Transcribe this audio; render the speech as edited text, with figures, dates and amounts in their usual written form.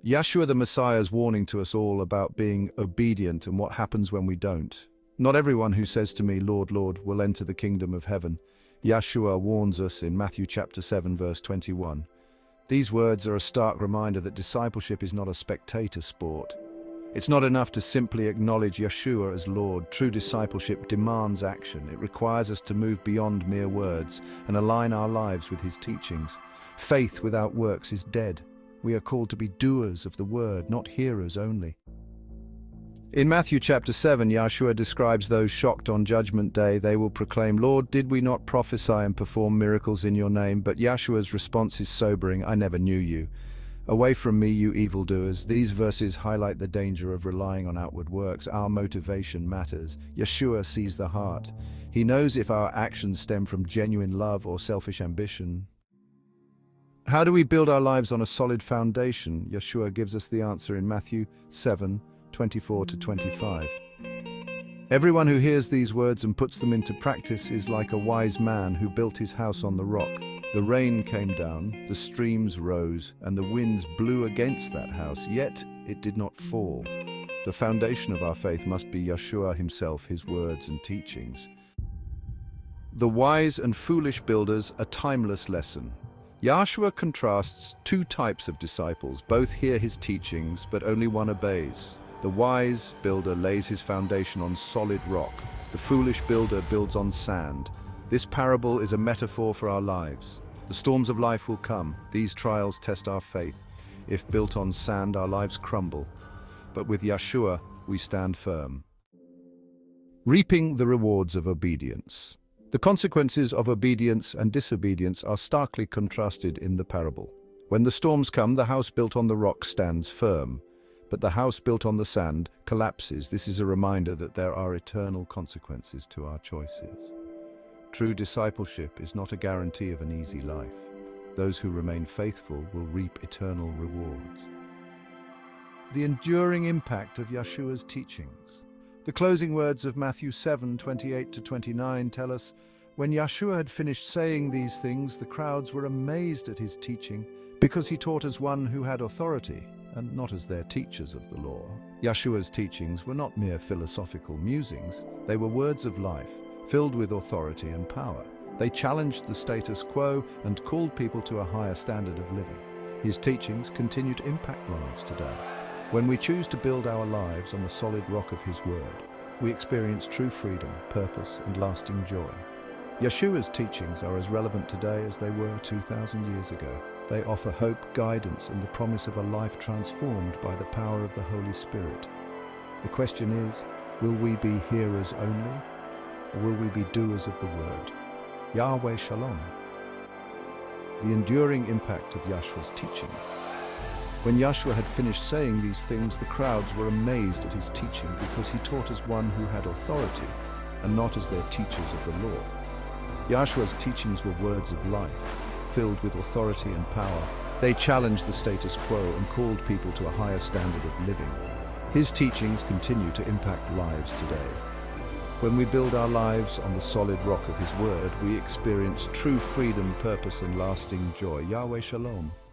Yahshua the Messiah's warning to us all about being obedient and what happens when we don't. Not everyone who says to me, Lord, Lord, will enter the kingdom of heaven. Yahshua warns us in Matthew chapter 7, verse 21. These words are a stark reminder that discipleship is not a spectator sport. It's not enough to simply acknowledge Yahshua as Lord. True discipleship demands action. It requires us to move beyond mere words and align our lives with his teachings. Faith without works is dead. We are called to be doers of the word, not hearers only. In Matthew chapter 7, Yahshua describes those shocked on Judgment Day. They will proclaim, Lord, did we not prophesy and perform miracles in your name? But Yahshua's response is sobering, I never knew you. Away from me, you evildoers. These verses highlight the danger of relying on outward works. Our motivation matters. Yahshua sees the heart. He knows if our actions stem from genuine love or selfish ambition. How do we build our lives on a solid foundation? Yahshua gives us the answer in Matthew 7, 24-25. Everyone who hears these words and puts them into practice is like a wise man who built his house on the rock. The rain came down, the streams rose, and the winds blew against that house, yet it did not fall. The foundation of our faith must be Yahshua himself, his words and teachings. The wise and foolish builders, a timeless lesson. Yahshua contrasts two types of disciples. Both hear his teachings, but only one obeys. The wise builder lays his foundation on solid rock. The foolish builder builds on sand. This parable is a metaphor for our lives. The storms of life will come. These trials test our faith. If built on sand, our lives crumble. But with Yahshua, we stand firm. Reaping the rewards of obedience. The consequences of obedience and disobedience are starkly contrasted in the parable. When the storms come, the house built on the rock stands firm, but the house built on the sand collapses. This is a reminder that there are eternal consequences to our choices. True discipleship is not a guarantee of an easy life. Those who remain faithful will reap eternal rewards. The enduring impact of Yahshua's teachings. The closing words of Matthew 7, 28-29 tell us, when Yahshua had finished saying these things, the crowds were amazed at his teaching, because he taught as one who had authority, and not as their teachers of the law. Yahshua's teachings were not mere philosophical musings. They were words of life, filled with authority and power. They challenged the status quo and called people to a higher standard of living. His teachings continue to impact lives today. When we choose to build our lives on the solid rock of his word, we experience true freedom, purpose, and lasting joy. Yahshua's teachings are as relevant today as they were 2,000 years ago. They offer hope, guidance, and the promise of a life transformed by the power of the Holy Spirit. The question is, will we be hearers only, or will we be doers of the word? Yahweh Shalom. The enduring impact of Yahshua's teaching. When Yahshua had finished saying these things, the crowds were amazed at his teaching because he taught as one who had authority and not as their teachers of the law. Yahshua's teachings were words of life, filled with authority and power. They challenged the status quo and called people to a higher standard of living. His teachings continue to impact lives today. When we build our lives on the solid rock of his word, we experience true freedom, purpose, and lasting joy. Yahweh Shalom.